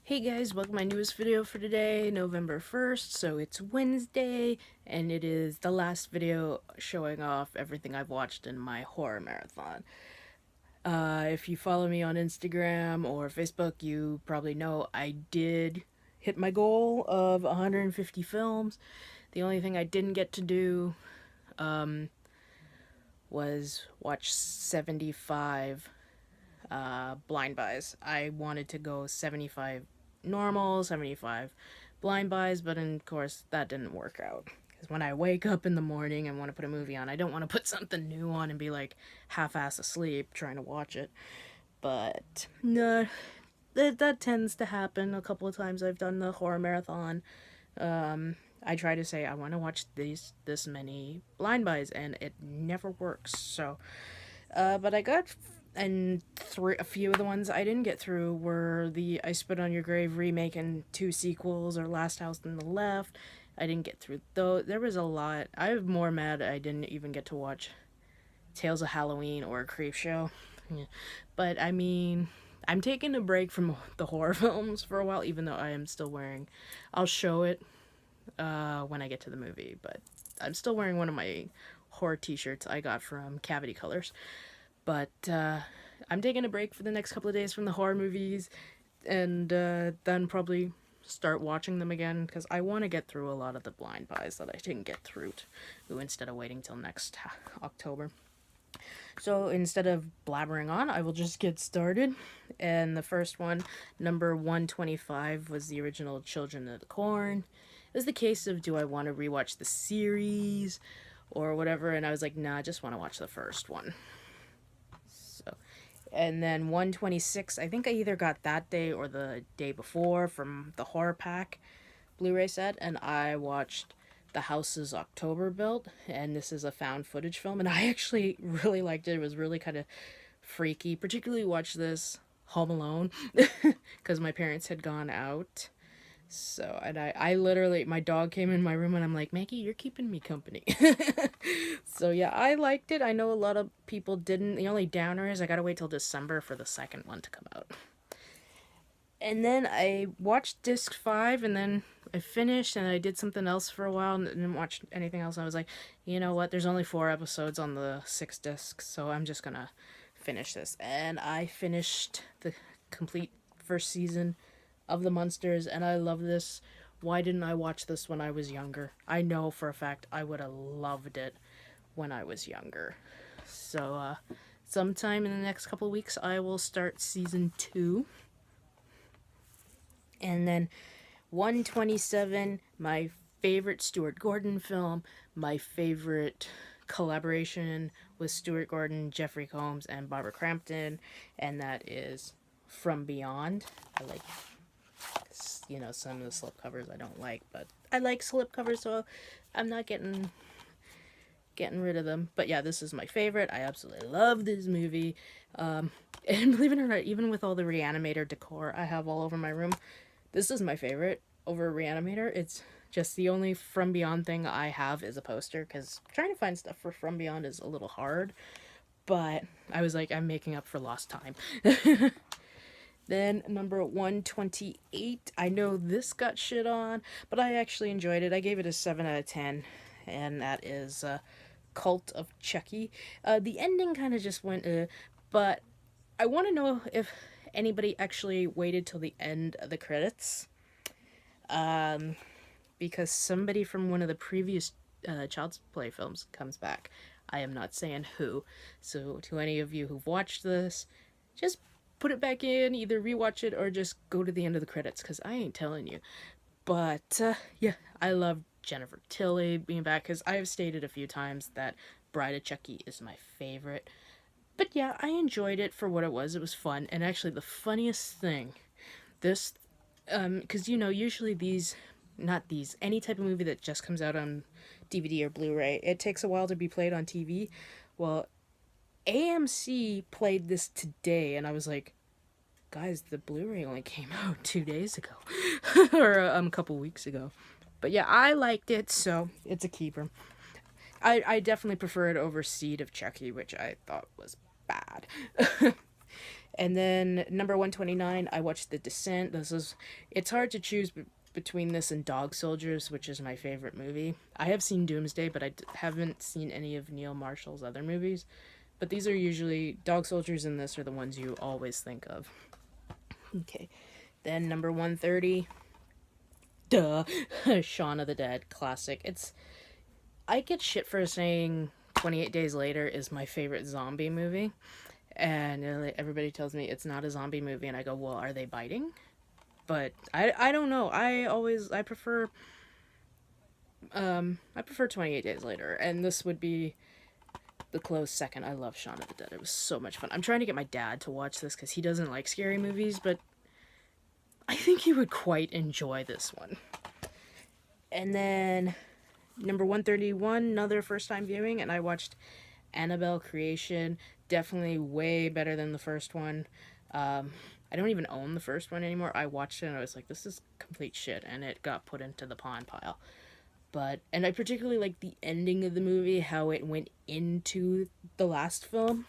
Hey guys, welcome to my newest video for today, November 1st, so it's Wednesday, and it is the last video showing off everything I've watched in my horror marathon. If you follow me on Instagram or Facebook, you probably know I did hit my goal of 150 films. The only thing I didn't get to do was watch 75 blind buys. I wanted to go 75 normal, 75 blind buys, but of course that didn't work out. Because when I wake up in the morning and want to put a movie on, I don't want to put something new on and be like half-ass asleep trying to watch it. But no, that tends to happen a couple of times I've done the horror marathon. I try to say I want to watch this many blind buys and it never works. So, but I got and a few of the ones I didn't get through were the I Spit on Your Grave remake and 2 sequels, or Last House on the Left. I didn't get through though. There was a lot. I'm more mad I didn't even get to watch Tales of Halloween or Creepshow. Yeah. But I mean, I'm taking a break from the horror films for a while, even though I am still wearing. I'll show it when I get to the movie, but I'm still wearing one of my horror t-shirts I got from Cavity Colors. But I'm taking a break for the next couple of days from the horror movies, and then probably start watching them again, because I want to get through a lot of the blind buys that I didn't get through instead of waiting till next October. So instead of blabbering on, I will just get started. And the first one, number 125, was the original Children of the Corn. It was the case of, do I want to rewatch the series or whatever? And I was like, nah, I just want to watch the first one. So, and then 126, I think I either got that day or the day before from the horror pack Blu-ray set, and I watched The House's October Built, and this is a found footage film, and I actually really liked it. It was really kind of freaky. Particularly watched this home alone because my parents had gone out. So, and I literally, my dog came in my room and I'm like, Maggie, you're keeping me company. So yeah, I liked it. I know a lot of people didn't. The only downer is I gotta wait till December for the second one to come out. And then I watched disc 5, and then I finished and I did something else for a while and didn't watch anything else. And I was like, you know what, there's only 4 episodes on the 6 discs, so I'm just gonna finish this. And I finished the complete first season of the Munsters, and I love this. Why didn't I watch this when I was younger? I know for a fact I would have loved it when I was younger. So, sometime in the next couple of weeks, I will start season 2. And then 127, my favorite Stuart Gordon film, my favorite collaboration with Stuart Gordon, Jeffrey Combs, and Barbara Crampton, and that is From Beyond. I like, some of the slipcovers I don't like, but I like slipcovers, so I'm not getting rid of them. But yeah, this is my favorite. I absolutely love this movie. And believe it or not, even with all the Reanimator decor I have all over my room, this is my favorite over Reanimator. It's just the only From Beyond thing I have is a poster, because trying to find stuff for From Beyond is a little hard. But I was like, I'm making up for lost time. Then number 128, I know this got shit on, but I actually enjoyed it. I gave it a 7 out of 10, and that is Cult of Chucky. The ending kind of just went, but I want to know if anybody actually waited till the end of the credits, because somebody from one of the previous Child's Play films comes back. I am not saying who, so to any of you who've watched this, just put it back in, either rewatch it or just go to the end of the credits, because I ain't telling you. But yeah, I love Jennifer Tilly being back, because I have stated a few times that Bride of Chucky is my favorite. But yeah, I enjoyed it for what it was. It was fun. And actually, the funniest thing, this, because usually any type of movie that just comes out on DVD or Blu-ray, it takes a while to be played on TV. Well, AMC played this today, and I was like, guys, the Blu-ray only came out 2 days ago. Or a couple weeks ago. But yeah, I liked it, so it's a keeper. I definitely prefer it over Seed of Chucky, which I thought was bad. And then number 129, I watched The Descent. It's hard to choose between this and Dog Soldiers, which is my favorite movie. I have seen Doomsday, but I haven't seen any of Neil Marshall's other movies. But these are usually, Dog Soldiers and this are the ones you always think of. Okay. Then number 130, duh, Shaun of the Dead, classic. I get shit for saying 28 Days Later is my favorite zombie movie. And everybody tells me it's not a zombie movie, and I go, well, are they biting? But I don't know. I prefer 28 Days Later, and this would be the close second. I love Shaun of the Dead. It was so much fun. I'm trying to get my dad to watch this because he doesn't like scary movies, but I think he would quite enjoy this one. And then number 131, another first time viewing, and I watched Annabelle Creation. Definitely way better than the first one. I don't even own the first one anymore. I watched it and I was like, this is complete shit, and it got put into the pawn pile. And I particularly like the ending of the movie, how it went into the last film.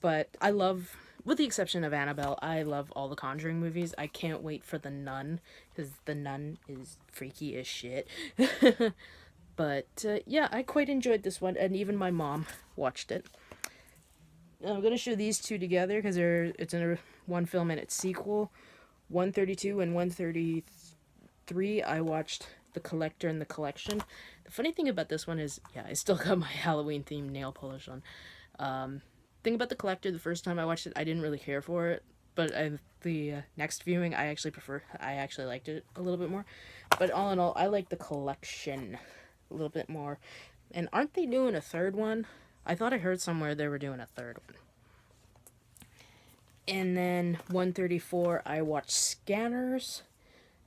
But I love, with the exception of Annabelle, I love all the Conjuring movies. I can't wait for The Nun, because The Nun is freaky as shit. But yeah, I quite enjoyed this one, and even my mom watched it. I'm going to show these two together because it's in one film and its sequel. 132 and 133, I watched The Collector and The Collection. The funny thing about this one is, yeah, I still got my Halloween-themed nail polish on. Thing about The Collector, the first time I watched it, I didn't really care for it. But the next viewing, I actually liked it a little bit more. But all in all, I like The Collection a little bit more. And aren't they doing a third one? I thought I heard somewhere they were doing a third one. And then 134, I watched Scanners.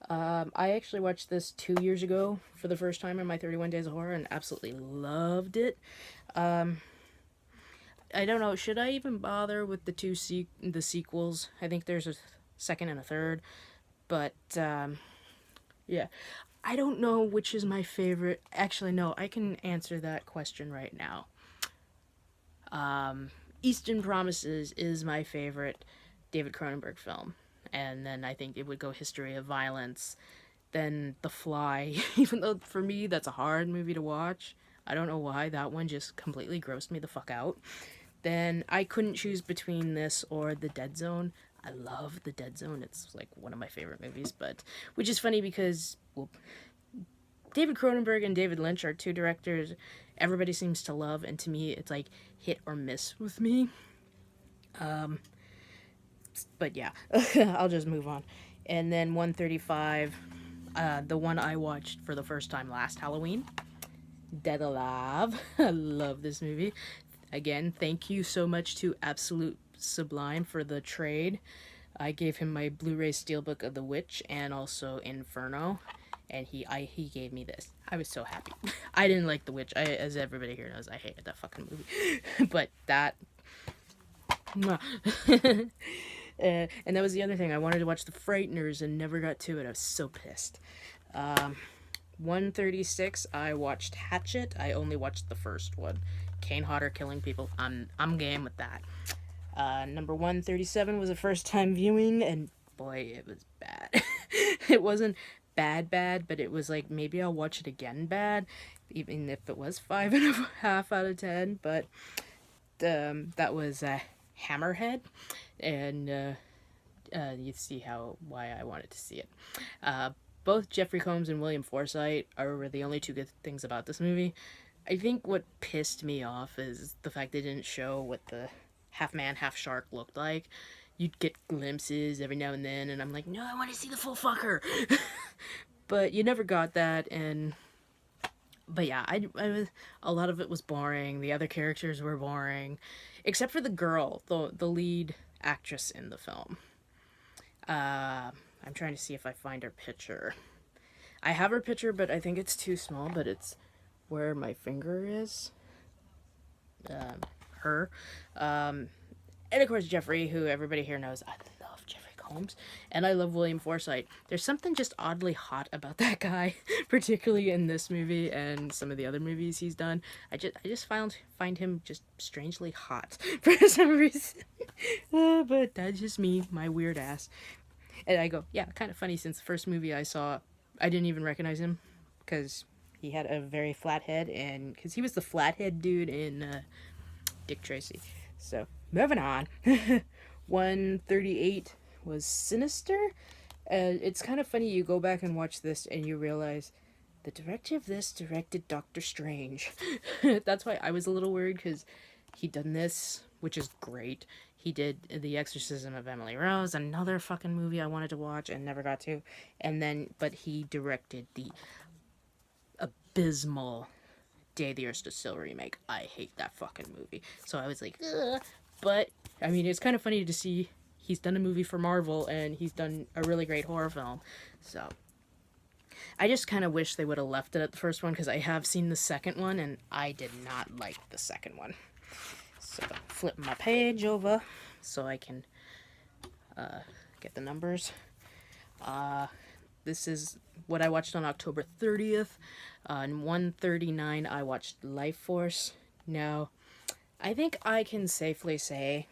I actually watched this 2 years ago for the first time in my 31 Days of Horror and absolutely loved it. I don't know, should I even bother with the sequels? I think there's a second and a third. But, yeah. I don't know which is my favorite. Actually, no, I can answer that question right now. Eastern Promises is my favorite David Cronenberg film. And then I think it would go History of Violence, then The Fly, even though for me that's a hard movie to watch. I don't know why, that one just completely grossed me the fuck out. Then I couldn't choose between this or The Dead Zone. I love The Dead Zone. It's like one of my favorite movies, but which is funny because, well, David Cronenberg and David Lynch are two directors everybody seems to love, and to me it's like hit or miss with me. But yeah, I'll just move on. And then 135, the one I watched for the first time last Halloween, Dead Alive. I love this movie. Again, thank you so much to Absolute Sublime for the trade. I gave him my Blu-ray Steelbook of The Witch and also Inferno, and he gave me this. I was so happy. I didn't like The Witch. As everybody here knows, I hated that fucking movie. But that... and that was the other thing. I wanted to watch The Frighteners and never got to it. I was so pissed. 136, I watched Hatchet. I only watched the first one. Kane Hodder killing people. I'm game with that. Number 137 was a first time viewing, and boy, it was bad. It wasn't bad, but it was like, maybe I'll watch it again bad, even if it was 5.5 out of 10, but that was Hammerhead, and you see why I wanted to see it. Both Jeffrey Combs and William Forsythe are the only two good things about this movie. I think what pissed me off is the fact they didn't show what the half man, half shark looked like. You'd get glimpses every now and then, and I'm like, no, I want to see the full fucker. But you never got that, but yeah, I was, a lot of it was boring. The other characters were boring, except for the girl, the lead actress in the film. I'm trying to see if I find her picture. I have her picture, but I think it's too small, but it's where my finger is. Her. And of course Jeffrey, who everybody here knows. I love Jeffrey Holmes, and I love William Forsythe. There's something just oddly hot about that guy, particularly in this movie and some of the other movies he's done. I just find him just strangely hot for some reason. But that's just me, my weird ass. And I go, yeah, kind of funny since the first movie I saw, I didn't even recognize him because he had a very flat head, and because he was the flathead dude in Dick Tracy. So, moving on. 138 was Sinister. It's kind of funny, you go back and watch this and you realize the director of this directed Doctor Strange. That's why I was a little worried, because he'd done this, which is great. He did The Exorcism of Emily Rose, another fucking movie I wanted to watch and never got to. And then, but he directed the abysmal Day the Earth Stood Still remake. I hate that fucking movie. So I was like, ugh. But, I mean, it's kind of funny to see he's done a movie for Marvel and he's done a really great horror film. So, I just kind of wish they would have left it at the first one, because I have seen the second one and I did not like the second one. So, flip my page over so I can get the numbers. This is what I watched on October 30th. On 139, I watched Life Force. Now, I think I can safely say,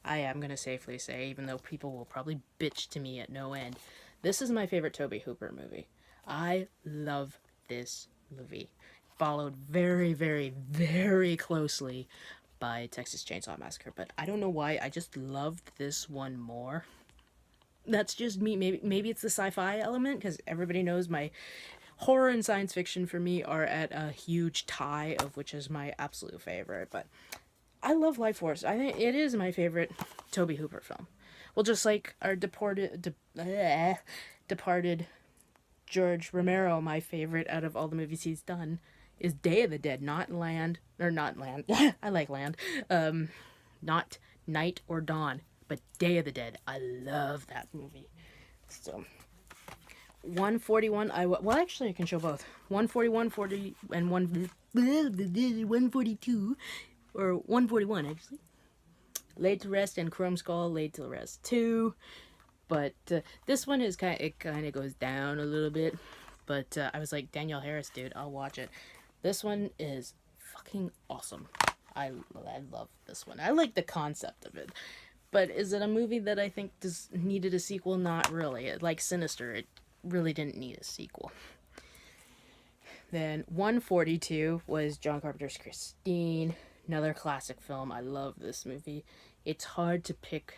I am going to safely say, even though people will probably bitch to me at no end, this is my favorite Tobe Hooper movie. I love this movie. Followed very, very, very closely by Texas Chainsaw Massacre, but I don't know why, I just loved this one more. That's just me. Maybe it's the sci-fi element, because everybody knows my horror and science fiction for me are at a huge tie, of which is my absolute favorite. But I love Life Force. I think it is my favorite Tobe Hooper film. Well, just like our departed George Romero, my favorite out of all the movies he's done is Day of the Dead, not Land. I like Land. Not Night or Dawn, but Day of the Dead. I love that movie. So, 141, well, actually, I can show both. 141, 40, and 142, or 141, actually. Laid to Rest and Chrome Skull, Laid to Rest 2. But this one is kind of goes down a little bit. But I was like, Danielle Harris, dude, I'll watch it. This one is fucking awesome. I love this one. I like the concept of it. But is it a movie that I think needed a sequel? Not really. Like Sinister, it really didn't need a sequel. Then 142 was John Carpenter's Christine. Another classic film. I love this movie. It's hard to pick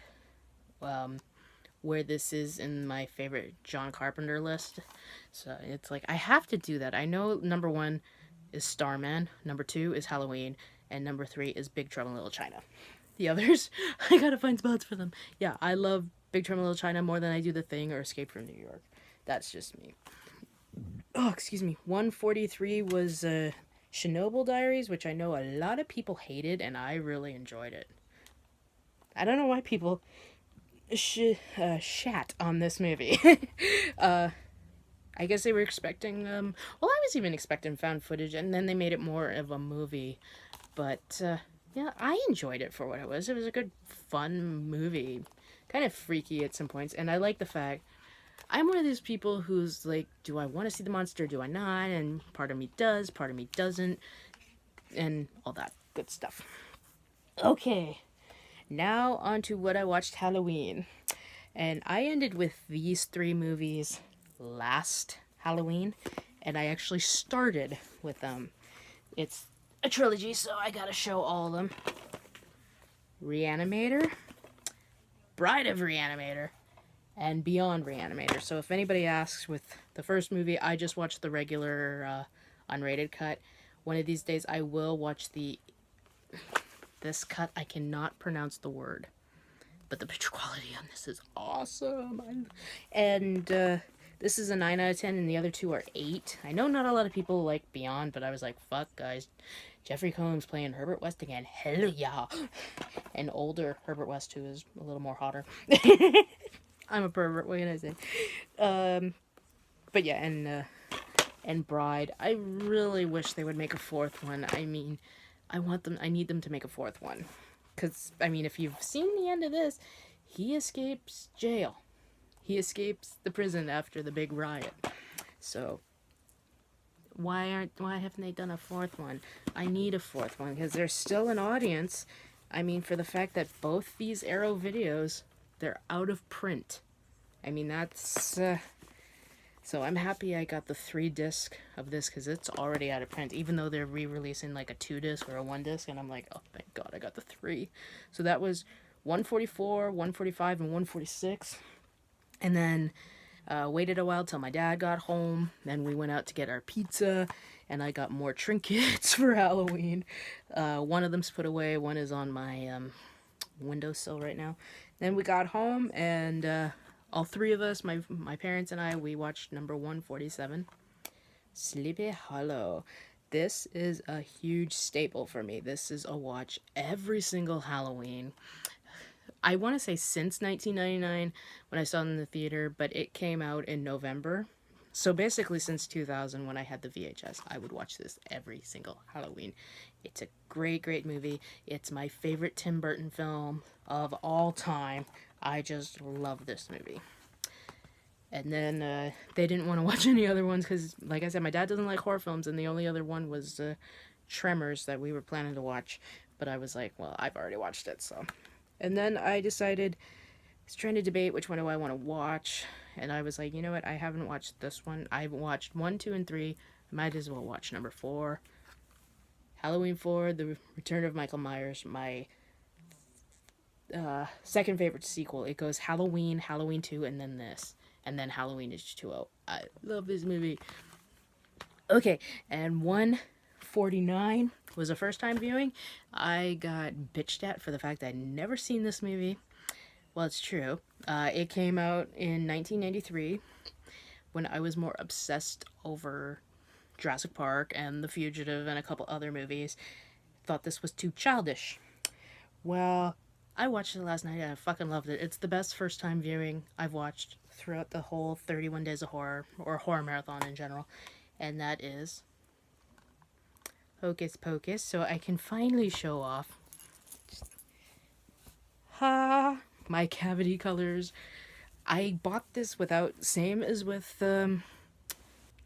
where this is in my favorite John Carpenter list. So it's like, I have to do that. I know number 1 is Starman, number 2 is Halloween, and number 3 is Big Trouble in Little China. The others, I gotta find spots for them. Yeah, I love Big Trouble in Little China more than I do The Thing or Escape from New York. That's just me. Oh, excuse me. 143 was Chernobyl Diaries, which I know a lot of people hated, and I really enjoyed it. I don't know why people shat on this movie. I guess they were expecting, well, I was even expecting found footage, and then they made it more of a movie. But, yeah, I enjoyed it for what it was. It was a good, fun movie. Kind of freaky at some points, and I like the fact, I'm one of those people who's like, do I want to see the monster, do I not? And part of me does, part of me doesn't, and all that good stuff. Okay, now on to what I watched Halloween. And I ended with these 3 movies last Halloween, and I actually started with them. It's a trilogy, so I gotta show all of them. Reanimator, Bride of Reanimator, and Beyond Reanimator. So if anybody asks, with the first movie, I just watched the regular unrated cut. One of these days I will watch this cut. I cannot pronounce the word, but the picture quality on this is awesome. And this is a 9 out of 10, and the other 2 are 8. I know not a lot of people like Beyond, but I was like, fuck, guys. Jeffrey Combs playing Herbert West again. Hell yeah. And older Herbert West, who is a little more hotter. I'm a pervert, what can I say? But yeah, and Bride. I really wish they would make a 4th one. I mean, I need them to make a 4th one. Because, I mean, if you've seen the end of this, he escapes jail. He escapes the prison after the big riot. So why haven't they done a fourth one? I need a fourth one because there's still an audience. I mean, for the fact that both these Arrow videos, they're out of print. I mean, that's so I'm happy I got the 3-disc of this because it's already out of print, even though they're re-releasing like a 2-disc or a 1-disc, and I'm like, oh thank God I got the 3. So that was 144, 145, and 146, and then waited a while till my dad got home. Then we went out to get our pizza, and I got more trinkets for Halloween. One of them's put away, one is on my windowsill right now. Then we got home, and all three of us, my parents and I, we watched number 147, Sleepy Hollow. This is a huge staple for me. This is a watch every single Halloween. I want to say since 1999 when I saw it in the theater, but it came out in November. So basically since 2000 when I had the VHS, I would watch this every single Halloween. It's a great, great movie. It's my favorite Tim Burton film of all time. I just love this movie. And then they didn't want to watch any other ones because, like I said, my dad doesn't like horror films, and the only other one was Tremors that we were planning to watch. But I was like, well, I've already watched it, so. And then I decided, I was trying to debate which one do I want to watch, and I was like, you know what, I haven't watched this one. I haven't watched 1, 2, and 3. I might as well watch number 4. Halloween 4, The Return of Michael Myers, my second favorite sequel. It goes Halloween, Halloween 2, and then this. And then Halloween H2O. I love this movie. Okay, and 149 was a first time viewing. I got bitched at for the fact that I'd never seen this movie. Well, it's true. It came out in 1993 when I was more obsessed over Jurassic Park and The Fugitive and a couple other movies. Thought this was too childish. Well, I watched it last night and I fucking loved it. It's the best first time viewing I've watched throughout the whole 31 Days of Horror, or horror marathon in general. And that is Hocus Pocus. So I can finally show off my cavity colors. I bought this without, same as with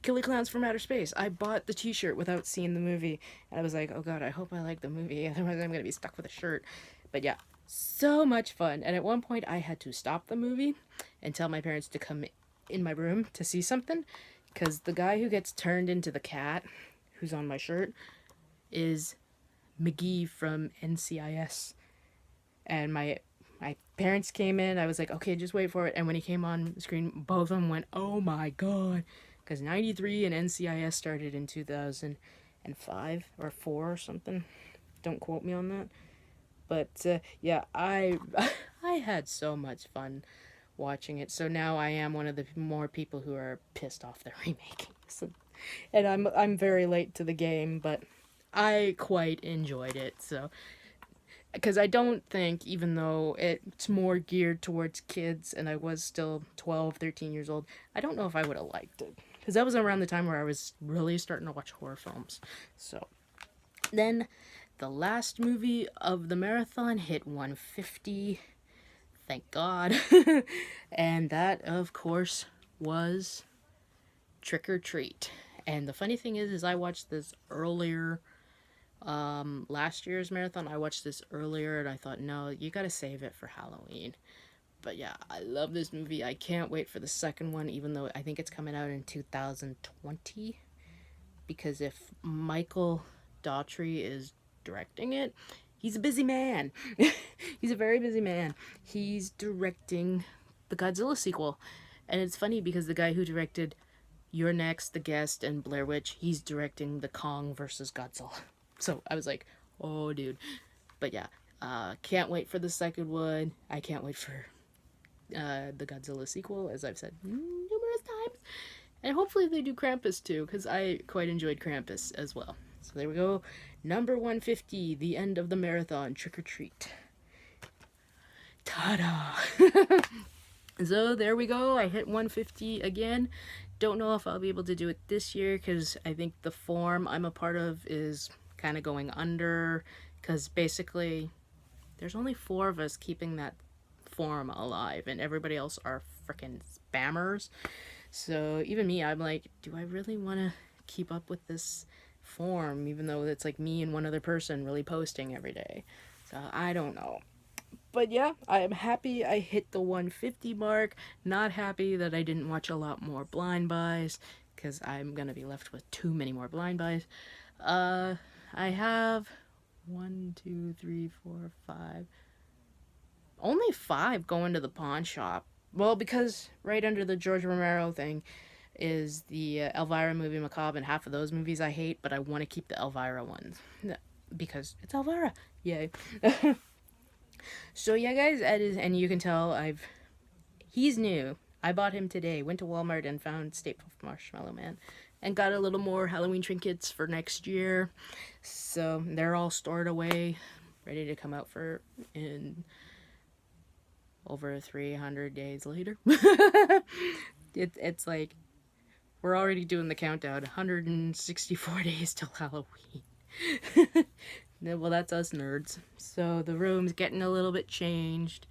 Killer Clowns from Outer Space. I bought the t-shirt without seeing the movie. And I was like, oh god, I hope I like the movie. Otherwise I'm going to be stuck with a shirt. But yeah, so much fun. And at one point I had to stop the movie and tell my parents to come in my room to see something. Because the guy who gets turned into the cat, who's on my shirt, is McGee from NCIS. And my parents came in. I was like, okay, just wait for it. And when he came on the screen, both of them went, oh my god. Because 93 and NCIS started in 2005 or 4 or something. Don't quote me on that. But yeah, I had so much fun watching it. So now I am one of the more people who are pissed off they're remaking this. And I'm very late to the game, but I quite enjoyed it. So because I don't think, even though it's more geared towards kids and I was still 12, 13 years old, I don't know if I would have liked it. Because that was around the time where I was really starting to watch horror films. So then the last movie of the marathon hit 150. Thank God. And that, of course, was Trick or Treat. And the funny thing is I watched this earlier, last year's marathon. I watched this earlier and I thought, no, you gotta save it for Halloween. But yeah, I love this movie. I can't wait for the second one, even though I think it's coming out in 2020. Because if Michael Daughtry is directing it, he's a busy man. He's a very busy man. He's directing the Godzilla sequel. And it's funny because the guy who directed You're Next, The Guest, and Blair Witch, he's directing the Kong versus Godzilla. So I was like, oh dude. But yeah, can't wait for the second one. I can't wait for the Godzilla sequel, as I've said numerous times. And hopefully they do Krampus too, because I quite enjoyed Krampus as well. So there we go. Number 150, the end of the marathon, Trick or Treat. Ta-da! So there we go. I hit 150 again. Don't know if I'll be able to do it this year, because I think the form I'm a part of is kind of going under, because basically there's only 4 of us keeping that forum alive, and everybody else are freaking spammers. So even me, I'm like, do I really want to keep up with this forum, even though it's like me and one other person really posting every day? So I don't know. But yeah, I am happy I hit the 150 mark. Not happy that I didn't watch a lot more blind buys, because I'm gonna be left with too many more blind buys. I have 1, 2, 3, 4, 5. Only 5 going to the pawn shop. Well, because right under the George Romero thing is the Elvira movie Macabre, and half of those movies I hate, but I want to keep the Elvira ones because it's Elvira. Yay. So yeah, guys, that is, and you can tell he's new. I bought him today. Went to Walmart and found Stay Puft Marshmallow Man, and got a little more Halloween trinkets for next year. So they're all stored away, ready to come out in over 300 days later. It's like we're already doing the countdown. 164 days till Halloween. Well, that's us nerds. So the room's getting a little bit changed,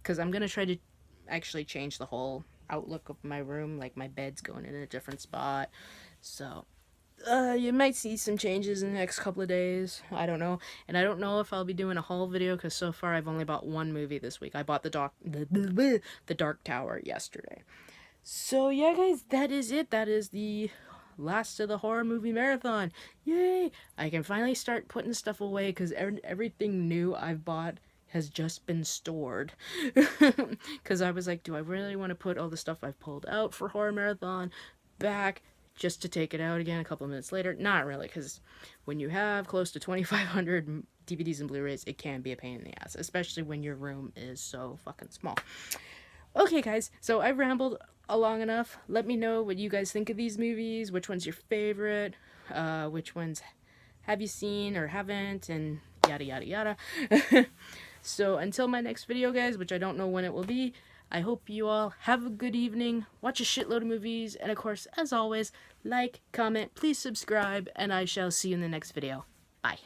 because I'm going to try to actually change the whole outlook of my room. Like, my bed's going in a different spot. So you might see some changes in the next couple of days. I don't know. And I don't know if I'll be doing a haul video, because so far I've only bought one movie this week. I bought the Dark Tower yesterday. So yeah, guys, that is it. That is the last of the horror movie marathon. Yay! I can finally start putting stuff away, because everything new I've bought has just been stored. Because I was like, do I really want to put all the stuff I've pulled out for horror marathon back just to take it out again a couple of minutes later? Not really, because when you have close to 2,500 DVDs and Blu-rays, it can be a pain in the ass, especially when your room is so fucking small. Okay, guys, so I've rambled long enough. Let me know what you guys think of these movies, which one's your favorite, which ones have you seen or haven't, and yada yada yada. So until my next video, guys, which I don't know when it will be, I hope you all have a good evening, watch a shitload of movies, and of course, as always, like, comment, please subscribe, and I shall see you in the next video. Bye.